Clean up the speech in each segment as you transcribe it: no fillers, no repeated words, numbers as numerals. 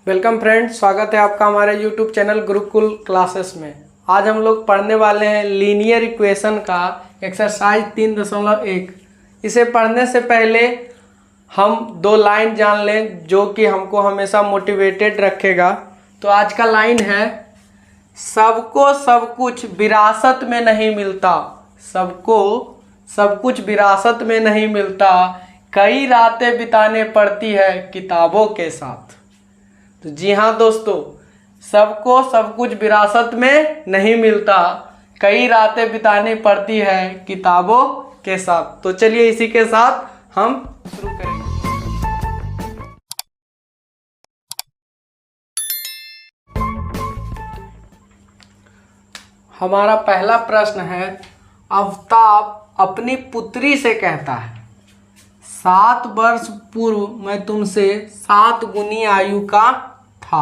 Welcome friends, स्वागत है आपका हमारे यूट्यूब चैनल गुरुकुल क्लासेस में। आज हम लोग पढ़ने वाले हैं लीनियर इक्वेशन का एक्सरसाइज 3.1। इसे पढ़ने से पहले हम दो लाइन जान लें जो कि हमको हमेशा मोटिवेटेड रखेगा। तो आज का लाइन है, सबको सब कुछ विरासत में नहीं मिलता, सबको सब कुछ विरासत में नहीं मिलता, कई रातें बिताने पड़ती है किताबों के साथ। तो जी हाँ दोस्तों, सबको सब कुछ विरासत में नहीं मिलता, कई रातें बितानी पड़ती है किताबों के साथ। तो चलिए इसी के साथ हम शुरू करेंगे। हमारा पहला प्रश्न है, आफ्ताब अपनी पुत्री से कहता है, 7 वर्ष पूर्व मैं तुमसे 7 गुनी आयु का था,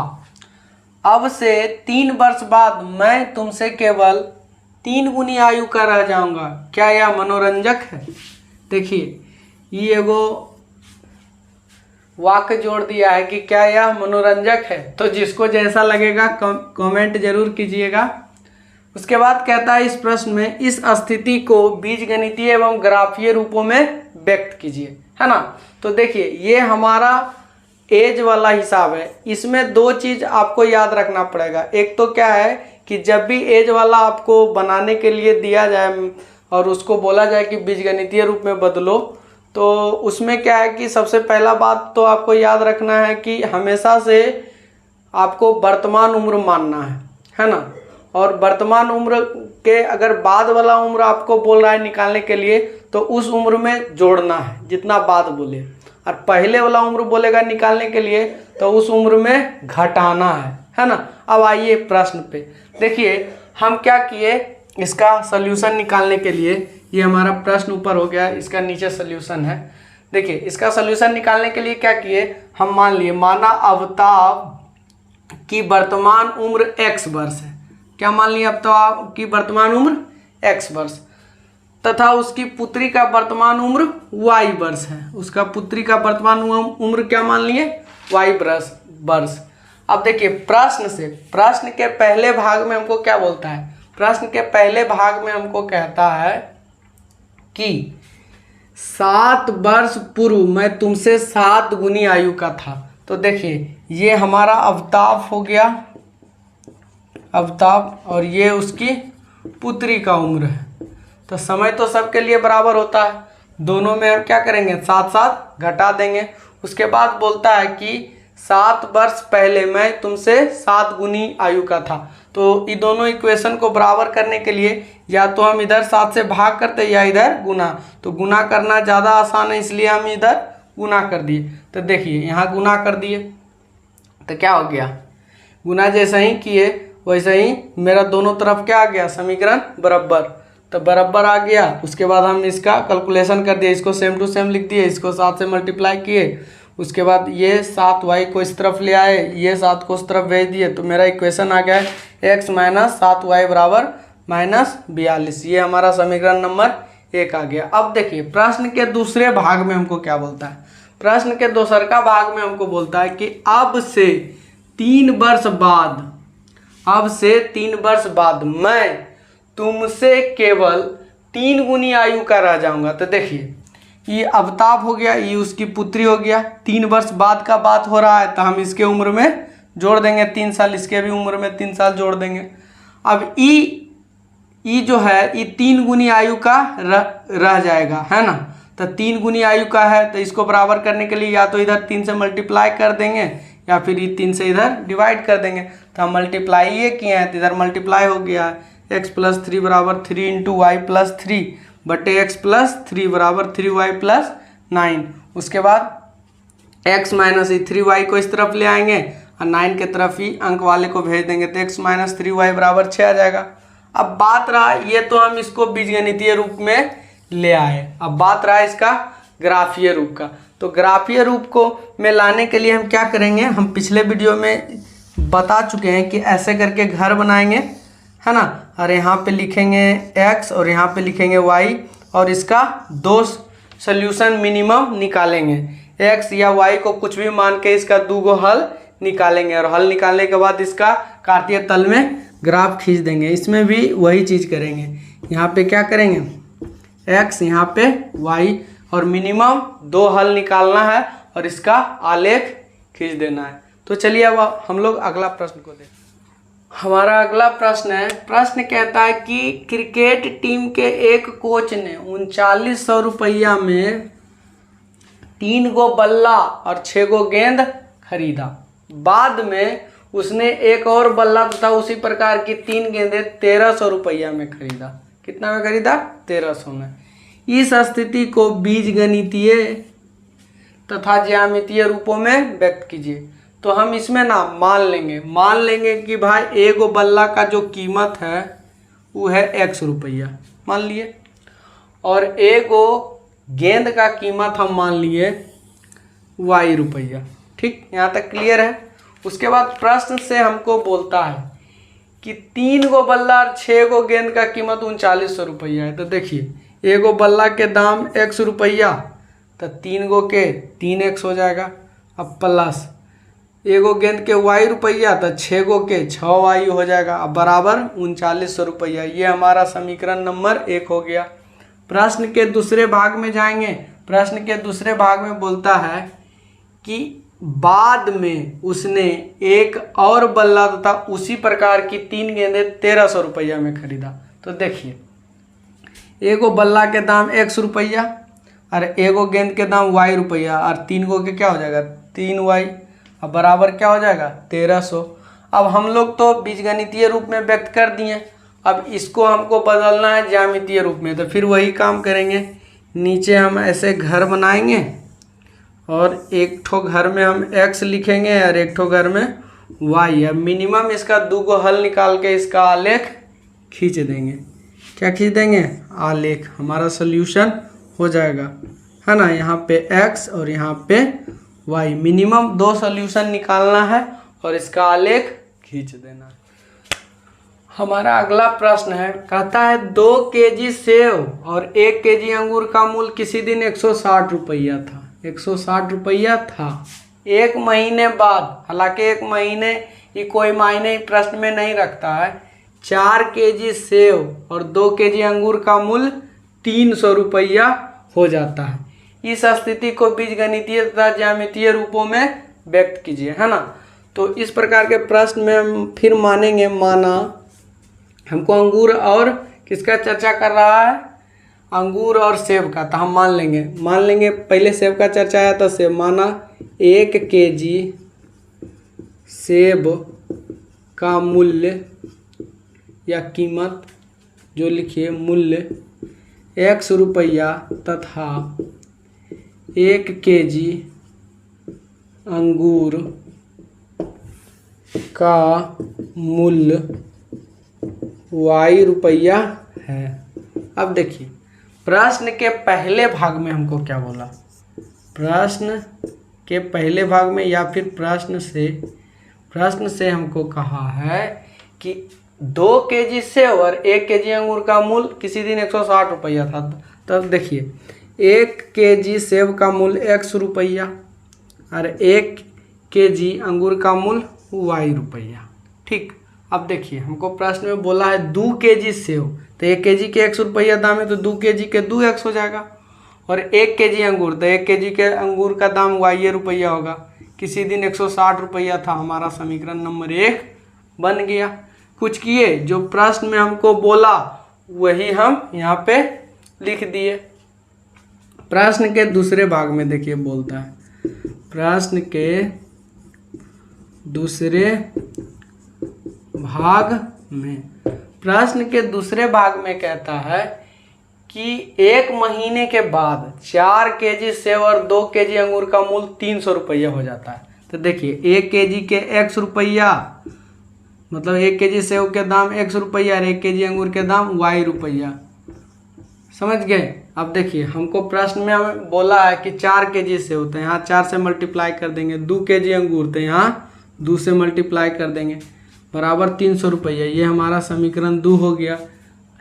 अब से 3 वर्ष बाद मैं तुमसे केवल 3 गुनी आयु का रह जाऊंगा, क्या यह मनोरंजक है? देखिए, ये एगो वाक्य जोड़ दिया है कि क्या यह मनोरंजक है। तो जिसको जैसा लगेगा कमेंट जरूर कीजिएगा। उसके बाद कहता है, इस प्रश्न में इस स्थिति को बीजगणितीय एवं ग्राफीय रूपों में व्यक्त कीजिए, है ना। तो देखिए, ये हमारा एज वाला हिसाब है। इसमें दो चीज आपको याद रखना पड़ेगा। एक तो क्या है कि जब भी एज वाला आपको बनाने के लिए दिया जाए और उसको बोला जाए कि बीजगणितीय रूप में बदलो, तो उसमें क्या है कि सबसे पहला बात तो आपको याद रखना है कि हमेशा से आपको वर्तमान उम्र मानना है ना। और वर्तमान उम्र के अगर बाद वाला उम्र आपको बोल रहा है निकालने के लिए, तो उस उम्र में जोड़ना है जितना बाद बोले, और पहले वाला उम्र बोलेगा निकालने के लिए तो उस उम्र में घटाना है ना। अब आइए प्रश्न पे। देखिए, हम क्या किए, इसका सल्यूशन निकालने के लिए, ये हमारा प्रश्न ऊपर हो गया, इसका नीचे सल्यूशन है। देखिए, इसका सल्यूशन निकालने के लिए क्या किए, हम माना आफ्ताब की वर्तमान उम्र x वर्ष है। क्या मान लिया, आफ्ताब की वर्तमान उम्र x वर्ष तथा उसकी पुत्री का वर्तमान उम्र y वर्ष है। उसका पुत्री का वर्तमान उम्र क्या मान लिए, y वर्ष। अब देखिए, प्रश्न के पहले भाग में हमको क्या बोलता है, प्रश्न के पहले भाग में हमको कहता है कि 7 वर्ष पूर्व मैं तुमसे 7 गुनी आयु का था। तो देखिए, ये हमारा आफ्ताब हो गया, आफ्ताब, और ये उसकी पुत्री का उम्र है। तो समय तो सबके लिए बराबर होता है, दोनों में हम क्या करेंगे, साथ साथ घटा देंगे। उसके बाद बोलता है कि 7 वर्ष पहले मैं तुमसे 7 गुनी आयु का था। तो ये दोनों इक्वेशन को बराबर करने के लिए या तो हम इधर 7 से भाग करते या इधर गुना। तो गुना करना ज़्यादा आसान है, इसलिए हम इधर गुना कर दिए। तो देखिए, यहाँ गुना कर दिए तो क्या हो गया, गुना जैसे ही किए वैसे ही मेरा दोनों तरफ क्या आ गया, समीकरण बराबर। तो बराबर आ गया। उसके बाद हम इसका कैलकुलेशन कर दिए, इसको सेम टू सेम लिख दिए, इसको 7 से मल्टीप्लाई किए। उसके बाद ये 7y को इस तरफ ले आए, ये 7 को उस तरफ भेज दिए। तो मेरा इक्वेशन आ गया है x - 7y बराबर -42। ये हमारा समीकरण नंबर 1 आ गया। अब देखिए, प्रश्न के दूसरे भाग में हमको क्या बोलता है, प्रश्न के दूसरा भाग में हमको बोलता है कि अब से 3 वर्ष बाद मैं तुमसे केवल 3 गुनी आयु का रह जाऊंगा। तो देखिए, ये आफ्ताब हो गया, ये उसकी पुत्री हो गया। 3 वर्ष बाद का बात हो रहा है, तो हम इसके उम्र में जोड़ देंगे 3 साल, इसके भी उम्र में 3 साल जोड़ देंगे। अब ई जो है, ये 3 गुनी आयु का रह जाएगा, है ना। तो 3 गुनी आयु का है, तो इसको बराबर करने के लिए या तो इधर 3 से मल्टीप्लाई कर देंगे या फिर ये 3 से इधर डिवाइड कर देंगे। तो हम मल्टीप्लाई ये किए हैं, तो इधर मल्टीप्लाई हो गया है, x + 3 बराबर 3 × y + 3 बटे x + 3 बराबर 3y + 9। उसके बाद x - 3y को इस तरफ ले आएंगे और 9 के तरफ ही अंक वाले को भेज देंगे, तो x - 3y बराबर 6 आ जाएगा। अब बात रहा, ये तो हम इसको बीजगणितीय रूप में ले आए। अब बात रहा इसका ग्राफीय रूप का। तो ग्राफीय रूप को में लाने के लिए हम क्या करेंगे, हम पिछले वीडियो में बता चुके हैं कि ऐसे करके घर बनाएंगे, है ना। और यहाँ पे लिखेंगे x और यहाँ पे लिखेंगे y, और इसका 2 सॉल्यूशन मिनिमम निकालेंगे। x या y को कुछ भी मान के इसका 2 गो हल निकालेंगे और हल निकालने के बाद इसका कार्तीय तल में ग्राफ खींच देंगे। इसमें भी वही चीज़ करेंगे, यहाँ पे क्या करेंगे x, यहाँ पे y, और मिनिमम 2 हल निकालना है और इसका आलेख खींच देना है। तो चलिए अब हम लोग अगला प्रश्न को देखते हैं। हमारा अगला प्रश्न है, प्रश्न कहता है कि क्रिकेट टीम के एक कोच ने 3900 रुपया में 3 गो बल्ला और 6 गो गेंद खरीदा। बाद में उसने एक और बल्ला तथा उसी प्रकार की 3 गेंदें 1300 रुपया में खरीदा। कितना में खरीदा? 1300 में। इस स्थिति को बीजगणितीय तथा ज्यामितीय रूपों में व्यक्त कीजिए। तो हम इसमें ना मान लेंगे कि भाई एगो बल्ला का जो कीमत है वो है x रुपया मान लिए, और एगो गेंद का कीमत हम मान लिए y रुपया। ठीक, यहाँ तक क्लियर है। उसके बाद प्रश्न से हमको बोलता है कि 3 गो बल्ला और 6 गो गेंद का कीमत 3900 रुपया है। तो देखिए एगो बल्ला के दाम x रुपया, तो 3 गो के 3x हो जाएगा। अब प्लस एगो गेंद के y रुपया, तो 6 गो के 6y हो जाएगा। अब बराबर 3900 रुपया। ये हमारा समीकरण नंबर 1 हो गया। प्रश्न के दूसरे भाग में जाएंगे। प्रश्न के दूसरे भाग में बोलता है कि बाद में उसने एक और बल्ला तथा उसी प्रकार की 3 गेंदें 1300 रुपया में खरीदा। तो देखिए एगो बल्ला के दाम x रुपया और एगो गेंद के दाम y रुपया, और 3 गो के क्या हो जाएगा 3y, अब बराबर क्या हो जाएगा 1300। अब हम लोग तो बीजगणितीय रूप में व्यक्त कर दिए, अब इसको हमको बदलना है ज्यामितीय रूप में। तो फिर वही काम करेंगे, नीचे हम ऐसे घर बनाएंगे और एक ठो घर में हम x लिखेंगे और एक ठो घर में y। अब मिनिमम इसका 2 गो हल निकाल के इसका आलेख खींच देंगे। क्या खींच देंगे? आलेख। हमारा सोल्यूशन हो जाएगा, है ना। यहाँ पे x और यहाँ पे y, मिनिमम 2 सोल्यूशन निकालना है और इसका आलेख खींच देना। हमारा अगला प्रश्न है, कहता है 2 केजी सेव और 1 केजी अंगूर का मूल्य किसी दिन 160 रुपया था। 160 रुपया था। 1 महीने बाद, हालांकि 1 महीने ये कोई मायने प्रश्न में नहीं रखता है, 4 केजी सेव और 2 केजी अंगूर का मूल्य 300 रुपया हो जाता है। इस स्थिति को बीजगणितीय तथा ज्यामितीय रूपों में व्यक्त कीजिए, है ना। तो इस प्रकार के प्रश्न में हम फिर मानेंगे, माना हमको अंगूर और किसका चर्चा कर रहा है, अंगूर और सेब का। तो हम मान लेंगे पहले सेब का चर्चा आया तो सेब, माना 1 केजी सेब का मूल्य या कीमत, जो लिखिए मूल्य x रुपया तथा 1 केजी अंगूर का मूल्य y रुपया है। अब देखिए प्रश्न के पहले भाग में हमको क्या बोला, प्रश्न के पहले भाग में या फिर प्रश्न से हमको कहा है कि 2 केजी सेब और 1 केजी अंगूर का मूल्य किसी दिन 160 रुपया था। तब देखिए 1 केजी सेब का मूल्य x रुपया और 1 केजी अंगूर का मूल्य y रुपया। ठीक, अब देखिए हमको प्रश्न में बोला है 2 केजी सेब, तो 1 केजी के 100 रुपया दाम है, तो 2 केजी के 2x हो जाएगा। और 1 केजी अंगूर, तो 1 केजी के अंगूर का दाम y रुपया होगा। किसी दिन 160 रुपया था। हमारा समीकरण नंबर 1 बन गया। कुछ किए, जो प्रश्न में हमको बोला वही हम यहाँ पे लिख दिए। प्रश्न के दूसरे भाग में देखिए बोलता है, प्रश्न के दूसरे भाग में कहता है कि 1 महीने के बाद 4 केजी सेब और 2 केजी अंगूर का मूल्य 300 रुपया हो जाता है। तो देखिए 1 केजी के x रुपया, मतलब 1 केजी सेब के दाम x रुपया और 1 केजी अंगूर के दाम y रुपया। समझ गए। अब देखिए हमको प्रश्न में हमें बोला है कि 4 केजी सेब, तो यहाँ 4 से मल्टीप्लाई कर देंगे। 2 केजी अंगूर, तो यहाँ 2 से मल्टीप्लाई कर देंगे, बराबर 300 रुपया। ये हमारा समीकरण 2 हो गया।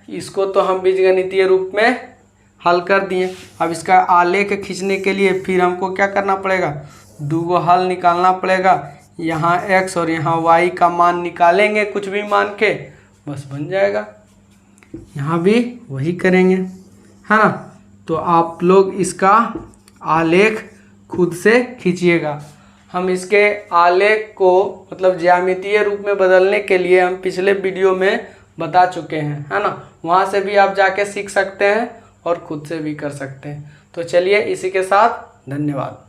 इसको तो हम बीजगणितीय रूप में हल कर दिए। अब इसका आलेख खींचने के लिए फिर हमको क्या करना पड़ेगा, 2 गो हल निकालना पड़ेगा। यहाँ x और यहाँ y का मान निकालेंगे कुछ भी मान के, बस बन जाएगा। यहाँ भी वही करेंगे, है ना। तो आप लोग इसका आलेख खुद से खींचिएगा। हम इसके आलेख को मतलब ज्यामितीय रूप में बदलने के लिए हम पिछले वीडियो में बता चुके हैं, है ना। वहाँ से भी आप जाके सीख सकते हैं और खुद से भी कर सकते हैं। तो चलिए, इसी के साथ धन्यवाद।